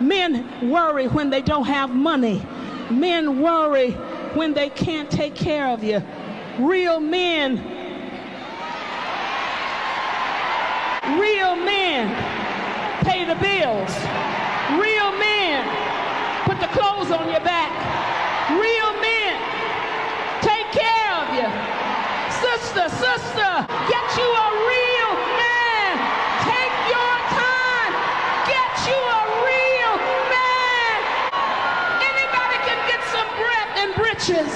Men worry when they don't have money. Men worry when they can't take care of you. Real men pay the bills. Real men put the clothes on your back. Real men take care of you. Sister, get you a real man. Take your time. Get you a real man. Anybody can get some breath and britches.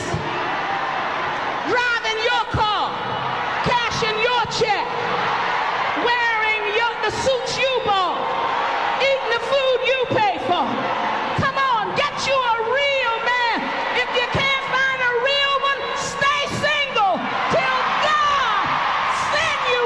Driving your car. Cashing your check. Wearing the suits you bought. Eating the food you pay for. Come on, get you a real man. If you can't find a real one, stay single till God send you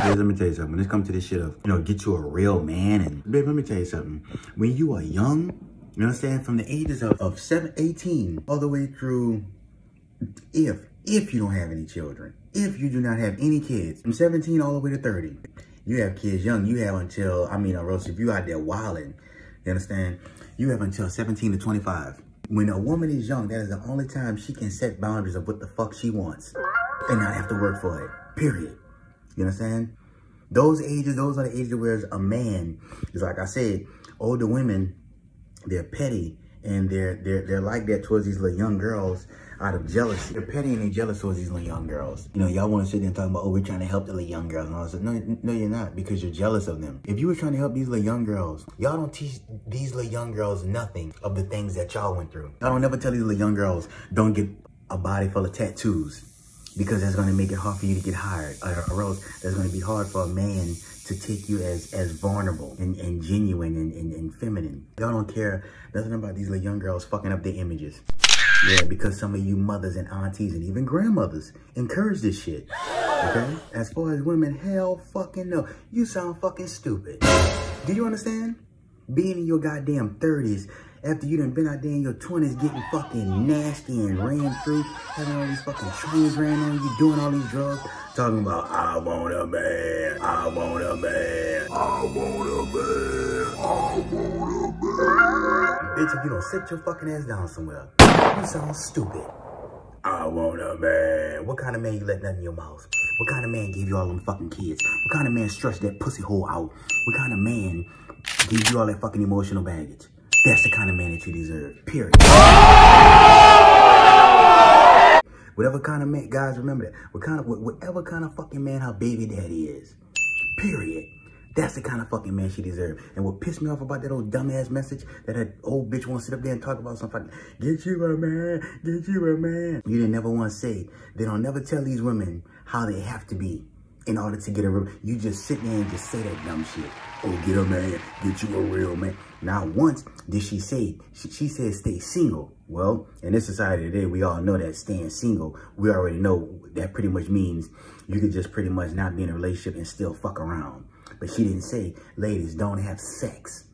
one. Let me tell you something. When it comes to this shit of, get you a real man. And babe, let me tell you something. When you are young, you know what I'm saying? From the ages of 18 all the way through, if you don't have any children, if you do not have any kids, from 17 all the way to 30, you have kids young. You have until, Rose, if you out there wilding, you understand? You have until 17 to 25. When a woman is young, that is the only time she can set boundaries of what the fuck she wants and not have to work for it, period. You understand? Those ages, those are the ages where a man is, like I said, older women, they're petty and they're like that towards these little young girls out of jealousy. They're petty and they're jealous towards these little young girls. Y'all want to sit there and talk about, oh, we're trying to help the little young girls and all that. No, you're not, because you're jealous of them. If you were trying to help these little young girls, y'all don't teach these little young girls nothing of the things that y'all went through. Y'all don't never tell these little young girls, don't get a body full of tattoos, because that's going to make it hard for you to get hired, or else that's going to be hard for a man to take you as vulnerable and genuine and feminine. Y'all don't care nothing about these little young girls fucking up their images. Yeah, because some of you mothers and aunties and even grandmothers encourage this shit, okay? As far as women, hell fucking no. You sound fucking stupid. Do you understand? Being in your goddamn 30s, after you done been out there in your 20s getting fucking nasty and ran through, having all these fucking trains ran on you, doing all these drugs, talking about, I want a man, I want a man, I want a man, I want a man. Bitch, if you don't sit your fucking ass down somewhere, you sound stupid. I want a man. What kind of man you let that in your mouth? What kind of man gave you all them fucking kids? What kind of man stretched that pussy hole out? What kind of man gave you all that fucking emotional baggage? That's the kind of man that you deserve, period. Whatever kind of man, guys, remember that. Whatever kind of fucking man her baby daddy is, period. That's the kind of fucking man she deserves. And what pissed me off about that old dumbass message that that old bitch wants to sit up there and talk about some fucking, get you a man, get you a man. You didn't never want to say, they don't never tell these women how they have to be in order to get a real, you just sit there and just say that dumb shit. Oh, get a man, get you a real man. Not once did she say, she said stay single. Well, in this society today, we all know that staying single, we already know that pretty much means you could just pretty much not be in a relationship and still fuck around. But she didn't say, ladies, don't have sex.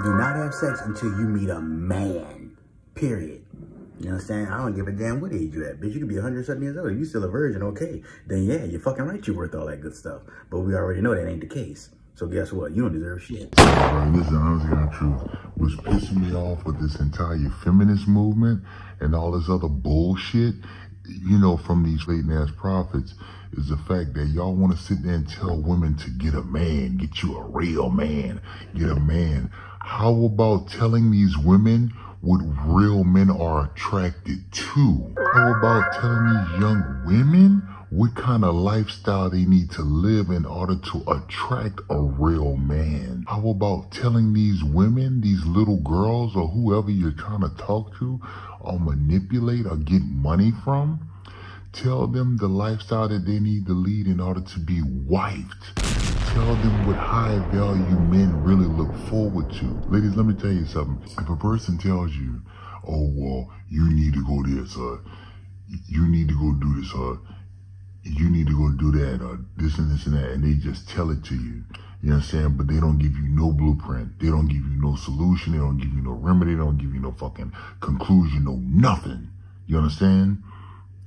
Do not have sex until you meet a man, period. You know what I'm saying? I don't give a damn what age you at, bitch. You could be 107 years old. If you still a virgin, okay. Then yeah, you're fucking right, you're worth all that good stuff. But we already know that ain't the case. So guess what? You don't deserve shit. Bro, listen, honestly, the truth. What's pissing me off with this entire feminist movement and all this other bullshit, from these blatant-ass prophets, is the fact that y'all want to sit there and tell women to get a man, get you a real man, get a man. How about telling these women what real men are attracted to? How about telling these young women what kind of lifestyle they need to live in order to attract a real man? How about telling these women, these little girls, or whoever you're trying to talk to or manipulate or get money from? Tell them the lifestyle that they need to lead in order to be wifed. Tell them what high value men really look forward to. Ladies, let me tell you something. If a person tells you, oh, well, you need to go this, or you need to go do this, or you need to go do that, or this and this and that, and they just tell it to you. You know what I'm saying? But they don't give you no blueprint. They don't give you no solution. They don't give you no remedy. They don't give you no fucking conclusion, no nothing. You understand?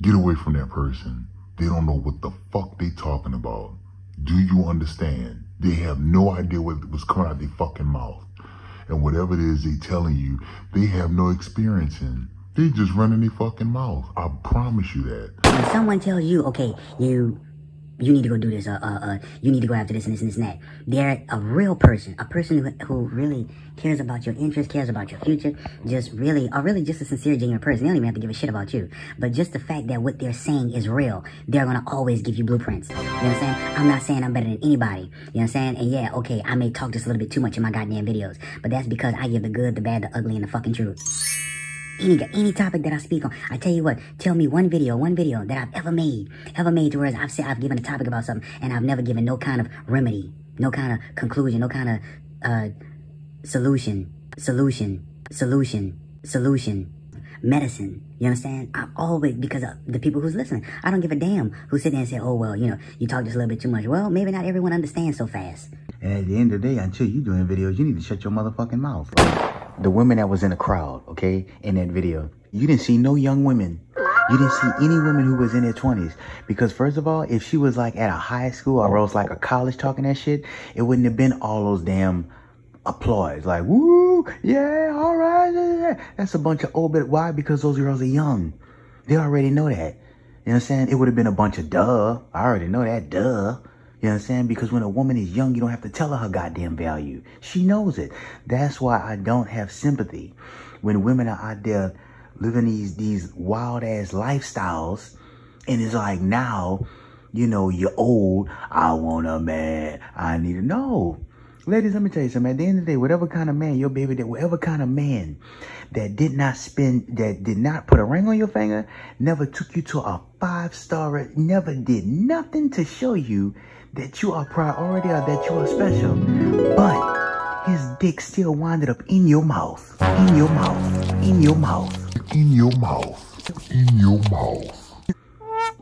Get away from that person. They don't know what the fuck they talking about. Do you understand? They have no idea what was coming out their fucking mouth. And whatever it is they telling you, they have no experience in. They just running their fucking mouth. I promise you that. When someone tells you, okay, you need to go do this, you need to go after this and this and this and that, they're a real person, a person who really cares about your interests, cares about your future, just really just a sincere, genuine person. They don't even have to give a shit about you. But just the fact that what they're saying is real, they're gonna always give you blueprints. You know what I'm saying? I'm not saying I'm better than anybody. You know what I'm saying? And yeah, okay, I may talk just a little bit too much in my goddamn videos, but that's because I give the good, the bad, the ugly, and the fucking truth. Any topic that I speak on, I tell you what, tell me one video that I've ever made to where I've given a topic about something and I've never given no kind of remedy, no kind of conclusion, no kind of solution, medicine. You understand? I always, because of the people who's listening, I don't give a damn who sit there and say, oh, well, you know, you talk just a little bit too much. Well, maybe not everyone understands so fast. And at the end of the day, until you doing videos, you need to shut your motherfucking mouth. Like, the women that was in the crowd, okay, in that video, you didn't see no young women. You didn't see any women who was in their 20s. Because first of all, if she was like at a high school or else like a college talking that shit, it wouldn't have been all those damn applause. Like, woo, yeah, all right. Yeah. That's a bunch of old bit. Why? Because those girls are young. They already know that. You know what I'm saying? It would have been a bunch of duh. I already know that, duh. You know what I'm saying? Because when a woman is young, you don't have to tell her goddamn value. She knows it. That's why I don't have sympathy when women are out there living these wild ass lifestyles. And it's like, now, you know, you're old. I want a man. I need to know. Ladies, let me tell you something. At the end of the day, whatever kind of man your baby did, whatever kind of man that did not put a ring on your finger, never took you to a 5-star, never did nothing to show you that you are priority or that you are special. But his dick still winded up in your mouth, in your mouth, in your mouth, In your mouth. In your mouth.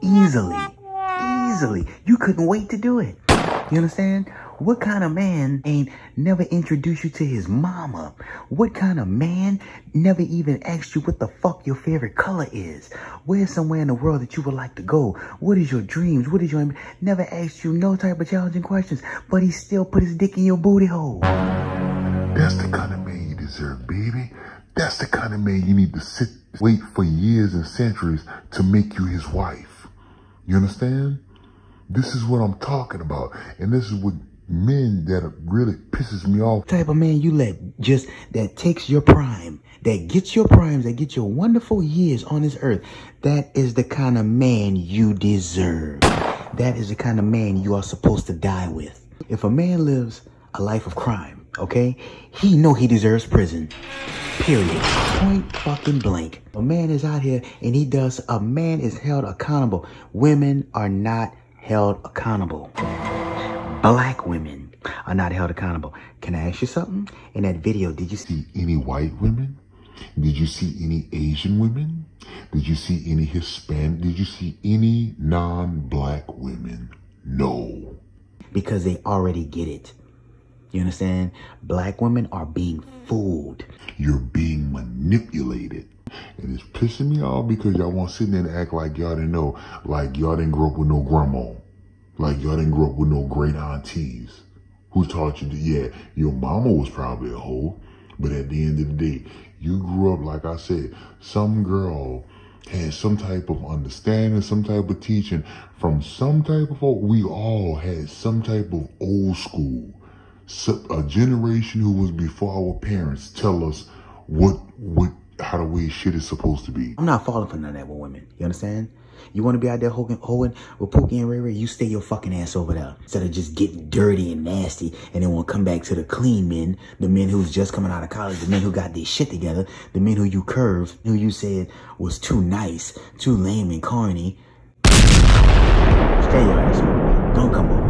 Easily. You couldn't wait to do it. You understand? What kind of man ain't never introduced you to his mama? What kind of man never even asked you what the fuck your favorite color is? Where's somewhere in the world that you would like to go? What is your dreams? What is your... Never asked you no type of challenging questions, but he still put his dick in your booty hole. That's the kind of man you deserve, baby. That's the kind of man you need to wait for years and centuries to make you his wife. You understand? This is what I'm talking about. And this is what men that really pisses me off. Type of man you let that takes your prime, that gets your primes, that gets your wonderful years on this earth. That is the kind of man you deserve. That is the kind of man you are supposed to die with. If a man lives a life of crime, okay, he know he deserves prison. Period. Point fucking blank. A man is out here and a man is held accountable. Women are not held accountable. Black women are not held accountable. Can I ask you something? In that video, did you see any white women? Did you see any Asian women? Did you see any Hispanic? Did you see any non-black women? No. Because they already get it. You understand? Black women are being fooled. You're being manipulated. And it's pissing me off because y'all want to sit there and act like y'all didn't know. Like y'all didn't grow up with no grandma. Like y'all didn't grow up with no great aunties who taught you to, yeah, your mama was probably a hoe. But at the end of the day, you grew up, like I said, some girl had some type of understanding, some type of teaching from some type of, we all had some type of old school. So a generation who was before our parents tell us how the way shit is supposed to be. I'm not falling for none of that with women. You understand? You want to be out there hoeing with Pookie and Ray Ray, you stay your fucking ass over there. Instead of just getting dirty and nasty and then want to come back to the clean men, the men who's just coming out of college, the men who got their shit together, the men who you curved, who you said was too nice, too lame and corny. Stay your ass over there. Don't come over.